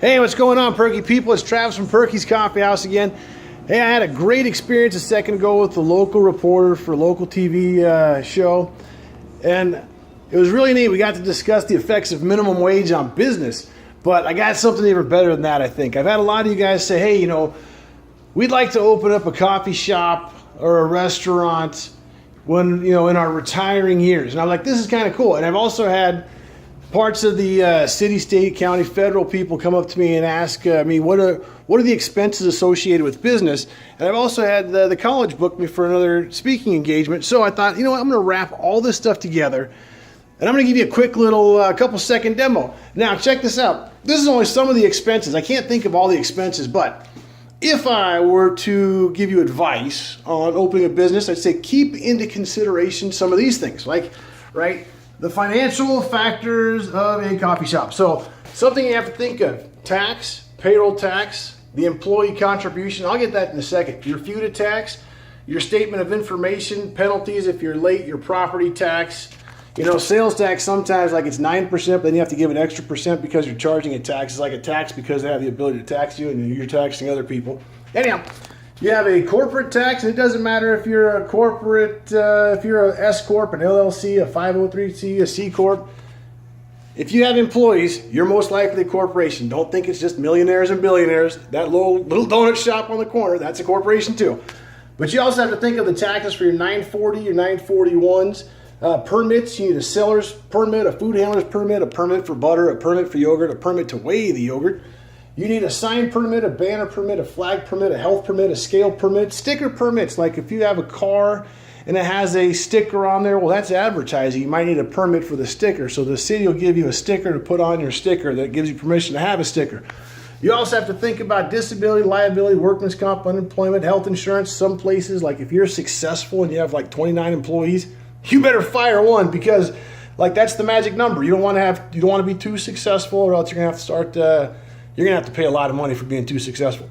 Hey, what's going on, Perky people? It's Travis from Perky's Coffee House again. Hey, I had a great experience a second ago with the local reporter for a local TV show, and it was really neat. We got to discuss the effects of minimum wage on business, but I got something even better than that, I think. I've had a lot of you guys say, hey, we'd like to open up a coffee shop or a restaurant when, in our retiring years. And I'm like, this is kind of cool. And I've also had parts of the city, state, county, federal people come up to me and ask me what are the expenses associated with business. And I've also had the college book me for another speaking engagement. So I thought, I'm going to wrap all this stuff together, and I'm going to give you a quick little couple second demo. Now check this out. This is only some of the expenses. I can't think of all the expenses, but if I were to give you advice on opening a business, I'd say keep into consideration some of these things, like, right? The financial factors of a coffee shop. So something you have to think of: tax, payroll tax, the employee contribution. I'll get that in a second. Your FUTA tax, your statement of information, penalties if you're late, your property tax. Sales tax, sometimes like it's 9%, but then you have to give an extra percent because you're charging a tax. It's like a tax because they have the ability to tax you and you're taxing other people. Anyhow, you have a corporate tax, and it doesn't matter if you're a corporate, if you're an S Corp, an LLC, a 503C, a C Corp. If you have employees, you're most likely a corporation. Don't think it's just millionaires and billionaires. That little donut shop on the corner, that's a corporation too. But you also have to think of the taxes for your 940, your 941s. Permits, you need a seller's permit, a food handler's permit, a permit for butter, a permit for yogurt, a permit to weigh the yogurt. You need a sign permit, a banner permit, a flag permit, a health permit, a scale permit, sticker permits. Like if you have a car and it has a sticker on there, well, that's advertising. You might need a permit for the sticker. So the city will give you a sticker to put on your sticker that gives you permission to have a sticker. You also have to think about disability, liability, workman's comp, unemployment, health insurance. Some places, like if you're successful and you have like 29 employees, you better fire one, because that's the magic number. You don't want to be too successful, or else you're going to have to start you're going to have to pay a lot of money for being too successful.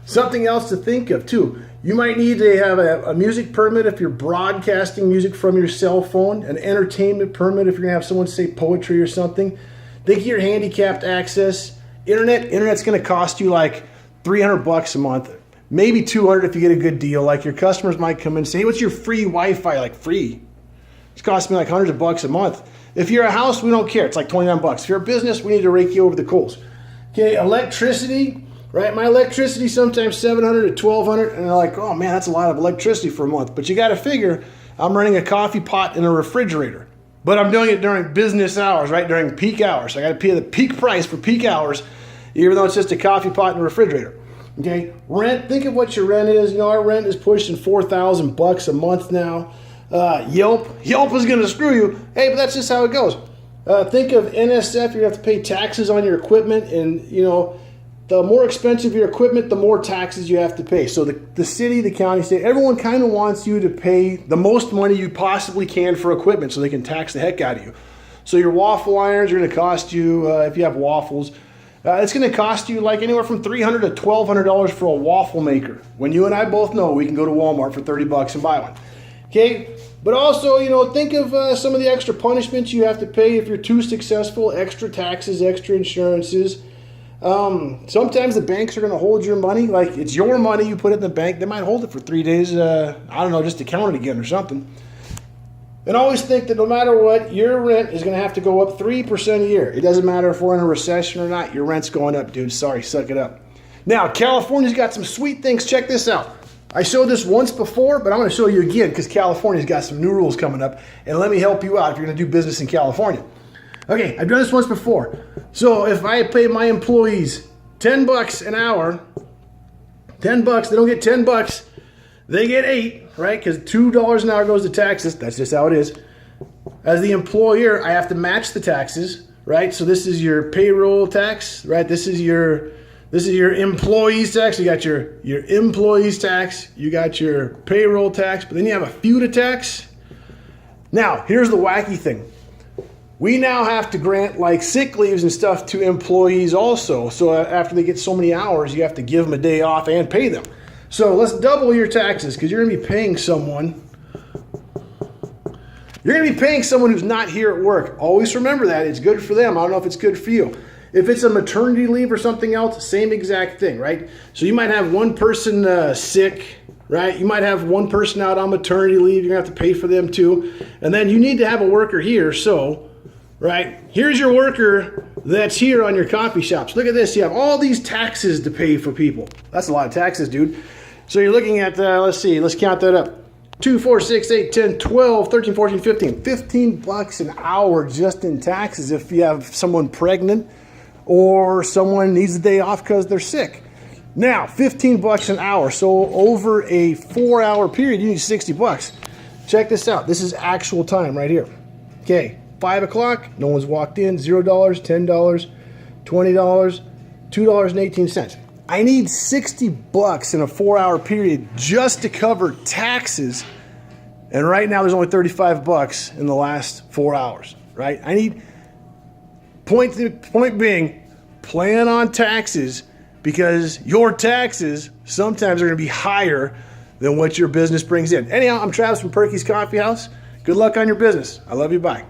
Something else to think of too. You might need to have a music permit if you're broadcasting music from your cell phone, an entertainment permit if you're going to have someone say poetry or something. Think of your handicapped access. Internet's going to cost you like $300 a month, maybe $200 if you get a good deal. Like your customers might come in and say, hey, what's your free Wi-Fi? Like, free. It's costing me like hundreds of bucks a month. If you're a house, we don't care. It's like $29. If you're a business, we need to rake you over the coals. Okay, electricity, right? My electricity sometimes $700 to $1,200, and they're like, oh man, that's a lot of electricity for a month. But you got to figure, I'm running a coffee pot and a refrigerator, but I'm doing it during business hours, right? During peak hours. So I got to pay the peak price for peak hours, even though it's just a coffee pot and a refrigerator. Okay, rent. Think of what your rent is. Our rent is pushing $4,000 a month now. Yelp is going to screw you. Hey, but that's just how it goes. Think of NSF. You have to pay taxes on your equipment, and the more expensive your equipment, the more taxes you have to pay. So the city, the county, state, everyone kind of wants you to pay the most money you possibly can for equipment so they can tax the heck out of you. So your waffle irons are going to cost you, if you have waffles, it's going to cost you like anywhere from $300 to $1,200 for a waffle maker. When you and I both know we can go to Walmart for $30 and buy one. Okay, but also, think of some of the extra punishments you have to pay if you're too successful, extra taxes, extra insurances. Sometimes the banks are going to hold your money. Like, it's your money, you put it in the bank. They might hold it for 3 days, just to count it again or something. And always think that no matter what, your rent is going to have to go up 3% a year. It doesn't matter if we're in a recession or not. Your rent's going up, dude. Sorry, suck it up. Now, California's got some sweet things. Check this out. I showed this once before, but I'm going to show you again because California's got some new rules coming up. And let me help you out if you're going to do business in California. Okay, I've done this once before. So if I pay my employees $10 an hour, $10, they don't get $10, they get $8, right? Because $2 an hour goes to taxes. That's just how it is. As the employer, I have to match the taxes, right? So this is your payroll tax, right? This is your employees tax. You got your employees tax. You got your payroll tax. But then you have a FUTA tax. Now, here's the wacky thing. We now have to grant like sick leaves and stuff to employees also. So after they get so many hours, you have to give them a day off and pay them. So let's double your taxes, because you're going to be paying someone. You're going to be paying someone who's not here at work. Always remember that. It's good for them. I don't know if it's good for you. If it's a maternity leave or something else, same exact thing, right? So you might have one person sick, right? You might have one person out on maternity leave. You're going to have to pay for them too. And then you need to have a worker here. So, right, here's your worker that's here on your coffee shops. Look at this. You have all these taxes to pay for people. That's a lot of taxes, dude. So you're looking at, let's see, let's count that up. 2, 4, 6, 8, 10, 12, 13, 14, 15. $15 an hour just in taxes if you have someone pregnant or someone needs a day off because they're sick. Now, $15 an hour. So over a 4-hour period, you need $60. Check this out. This is actual time right here. Okay, 5 o'clock, no one's walked in, $0, $10, $20, $2.18. I need $60 in a 4-hour period just to cover taxes. And right now there's only $35 in the last 4 hours, right? I need, point being, plan on taxes because your taxes sometimes are going to be higher than what your business brings in. Anyhow, I'm Travis from Perky's Coffee House. Good luck on your business. I love you. Bye.